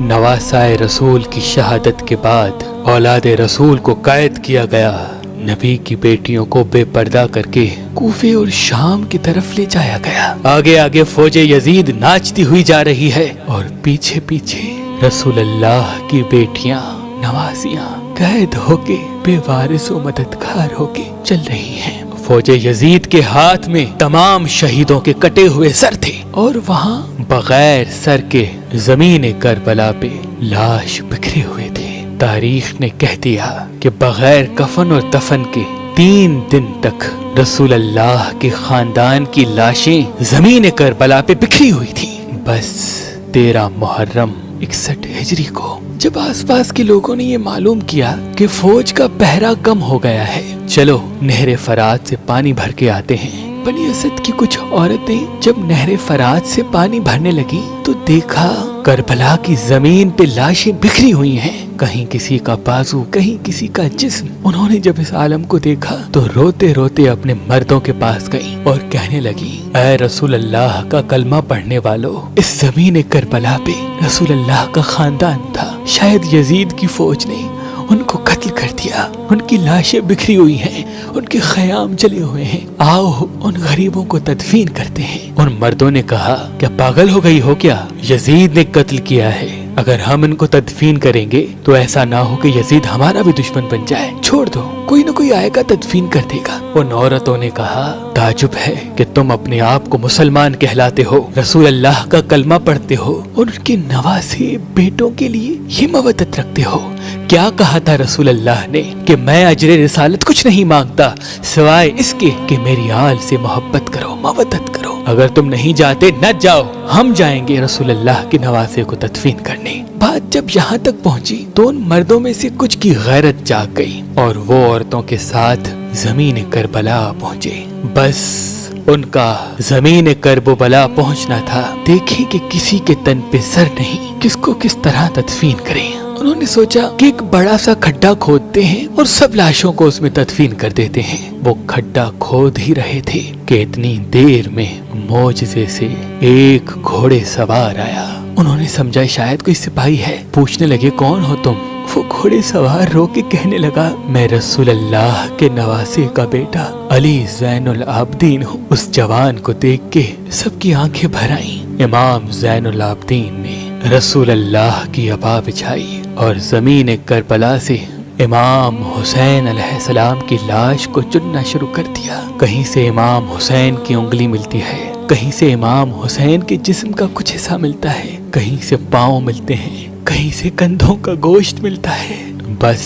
नवासाए रसूल की शहादत के बाद औलाद रसूल को कैद किया गया। नबी की बेटियों को बेपर्दा करके कूफे और शाम की तरफ ले जाया गया। आगे आगे फौजे यजीद नाचती हुई जा रही है और पीछे पीछे रसूल अल्लाह की बेटियां नवासियां कैद होके बेवारिस व मददगार होके चल रही हैं। फौजे यजीद के हाथ में तमाम शहीदों के कटे हुए सर थे और वहाँ बगैर सर के जमीन करबला पे लाश बिखरे हुए थे। तारीख ने कह दिया कि बगैर कफन और दफन के 3 दिन तक रसूल अल्लाह के खानदान की लाशें जमीन करबला पे बिखरी हुई थी। बस 13 मुहर्रम 61 हिजरी को जब आसपास के लोगों ने ये मालूम किया कि फौज का पहरा कम हो गया है, चलो नहर फरात से पानी भर के आते हैं। बनी असद की कुछ औरतें जब नहर फरात से पानी भरने लगी तो देखा करबला की जमीन पे लाशें बिखरी हुई हैं। कहीं किसी का बाजू, कहीं किसी का जिस्म। उन्होंने जब इस आलम को देखा तो रोते रोते अपने मर्दों के पास गई और कहने लगी, ऐ रसूल अल्लाह का कलमा पढ़ने वालों, इस जमीन करबला पे रसूल अल्लाह का खानदान था। शायद यजीद की फौज ने उनको कत्ल कर दिया। उनकी लाशें बिखरी हुई हैं, उनके खयाम जले हुए हैं। आओ उन गरीबों को तदफीन करते हैं। उन मर्दों ने कहा, क्या पागल हो गई हो क्या? यजीद ने कत्ल किया है। अगर हम इनको तदफीन करेंगे तो ऐसा ना हो कि यजीद हमारा भी दुश्मन बन जाए। छोड़ दो, कोई न कोई आएगा तदफीन कर देगा। उन औरतों ने कहा, ताजुब है कि तुम अपने आप को मुसलमान कहलाते हो, रसूल अल्लाह का कलमा पढ़ते हो और उनके नवासे बेटों के लिए ये मवद्दत रखते हो। क्या कहा था रसूल अल्लाह ने कि मैं अजरे रिसालत कुछ नहीं मांगता सिवाय इसके कि मेरी आल से मोहब्बत करो, मवद्दत करो। अगर तुम नहीं जाते न जाओ, हम जाएंगे रसूल अल्लाह के नवासे को तदफीन करने। बात जब यहाँ तक पहुँची तो उन मर्दों में से कुछ की गैरत जाग गई और वो औरतों के साथ जमीन करबला पहुँचे। बस उनका जमीन करबला पहुँचना था। देखें कि किसी के तन पे सर नहीं, किसको किस तरह तदफीन करें। उन्होंने सोचा कि एक बड़ा सा खड्डा खोदते हैं और सब लाशों को उसमें तदफीन कर देते हैं। वो खड्डा खोद ही रहे थे कि इतनी देर में मोजज़े से एक घोड़े सवार आया। उन्होंने समझा शायद कोई सिपाही है। पूछने लगे, कौन हो तुम? वो घोड़े सवार रो के कहने लगा, मैं रसूल अल्लाह के नवासे का बेटा अली ज़ैनुल आबदीन हूँ। उस जवान को देख के सबकी आंखें भर आईं। इमाम ज़ैनुल आबदीन ने रसूल अल्लाह की अबा बिछाई और जमीन करबला से इमाम हुसैन अलैहिस्सलाम की लाश को चुनना शुरू कर दिया। कहीं से इमाम हुसैन की उंगली मिलती है, कहीं से इमाम हुसैन के जिस्म का कुछ हिस्सा मिलता है, कहीं से पाँव मिलते हैं, कहीं से कंधों का गोश्त मिलता है। बस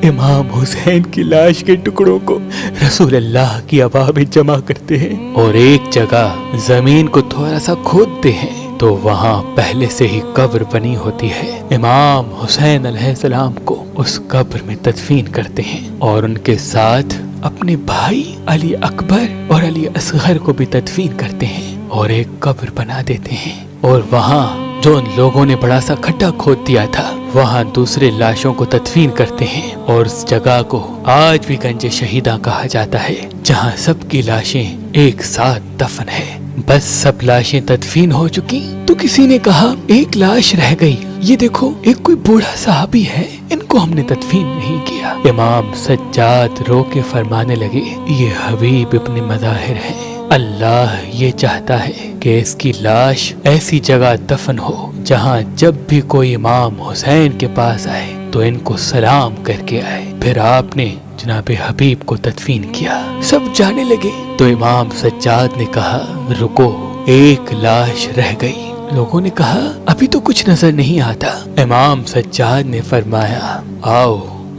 इमाम हुसैन की लाश के टुकड़ों को रसूल अल्लाह की अबा में जमा करते हैं और एक जगह जमीन को थोड़ा सा खोदते हैं तो वहाँ पहले से ही कब्र बनी होती है। इमाम हुसैन अलैहिस्सलाम को उस कब्र में तदफीन करते हैं और उनके साथ अपने भाई अली अकबर और अली असगर को भी तदफीन करते हैं और एक कब्र बना देते हैं। और वहाँ जो उन लोगों ने बड़ा सा खड्डा खोद दिया था, वहाँ दूसरे लाशों को तदफीन करते हैं और उस जगह को आज भी गंजे शहीदा कहा जाता है, जहाँ सबकी लाशें एक साथ दफन है। बस सब लाशें तदफीन हो चुकी तो किसी ने कहा, एक लाश रह गई। ये देखो, एक कोई बूढ़ा साहबी है, इनको हमने तदफीन नहीं किया। इमाम सज्जाद रो के फरमाने लगे, ये हबीब इब्न मज़ाहिर है। अल्लाह ये चाहता है कि इसकी लाश ऐसी जगह दफन हो जहाँ जब भी कोई इमाम हुसैन के पास आए तो इनको सलाम करके आए। फिर आपने जनाब हबीब को तदफीन किया। सब जाने लगे तो इमाम सज्जाद ने कहा, रुको, एक लाश रह गई। लोगों ने कहा, अभी तो कुछ नजर नहीं आता। इमाम सज्जाद ने फरमाया, आओ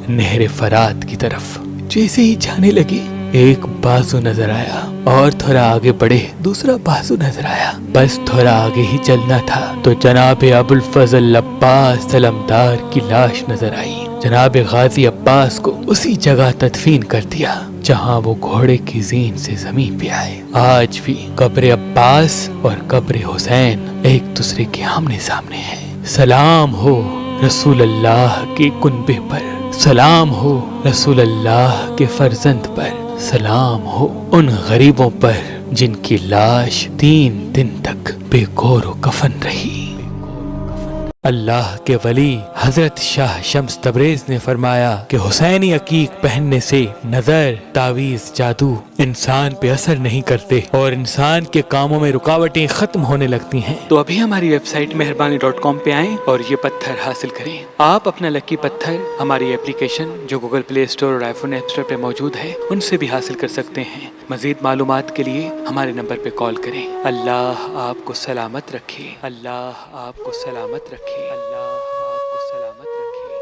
नहर फरात की तरफ। जैसे ही जाने लगे एक बाजू नजर आया और थोड़ा आगे बढ़े दूसरा बाजू नजर आया। बस थोड़ा आगे ही चलना था तो जनाब अबुल फजल अब्बास सलमदार की लाश नजर आई। जनाब गाजी अब्बास को उसी जगह तदफीन कर दिया जहाँ वो घोड़े की जीन से जमीन पे आए। आज भी कब्र अब्बास और कब्र हुसैन एक दूसरे के आमने सामने हैं। सलाम हो रसूल अल्लाह के कुनबे पर, सलाम हो रसूल अल्लाह के फर्जंद पर, सलाम हो उन गरीबों पर जिनकी लाश 3 दिन तक बेगौर कफन रही। اللہ کے ولی حضرت شاہ شمس تبریز نے فرمایا کہ حسینی عقیق پہننے سے نظر، تعویذ، جادو انسان پہ اثر نہیں کرتے اور انسان کے کاموں میں رکاوٹیں ختم ہونے لگتی ہیں۔ تو ابھی ہماری ویب سائٹ مہربانی.com پہ آئیں اور یہ پتھر حاصل کریں۔ آپ اپنا لکی پتھر ہماری اپلیکیشن جو گوگل پلے اسٹور اور آئی فون ایپ اسٹور پہ موجود ہے ان سے بھی حاصل کر سکتے ہیں۔ مزید معلومات کے لیے ہمارے نمبر پہ کال کریں۔ اللہ آپ کو سلامت رکھے، اللہ آپ کو سلامت رکھے۔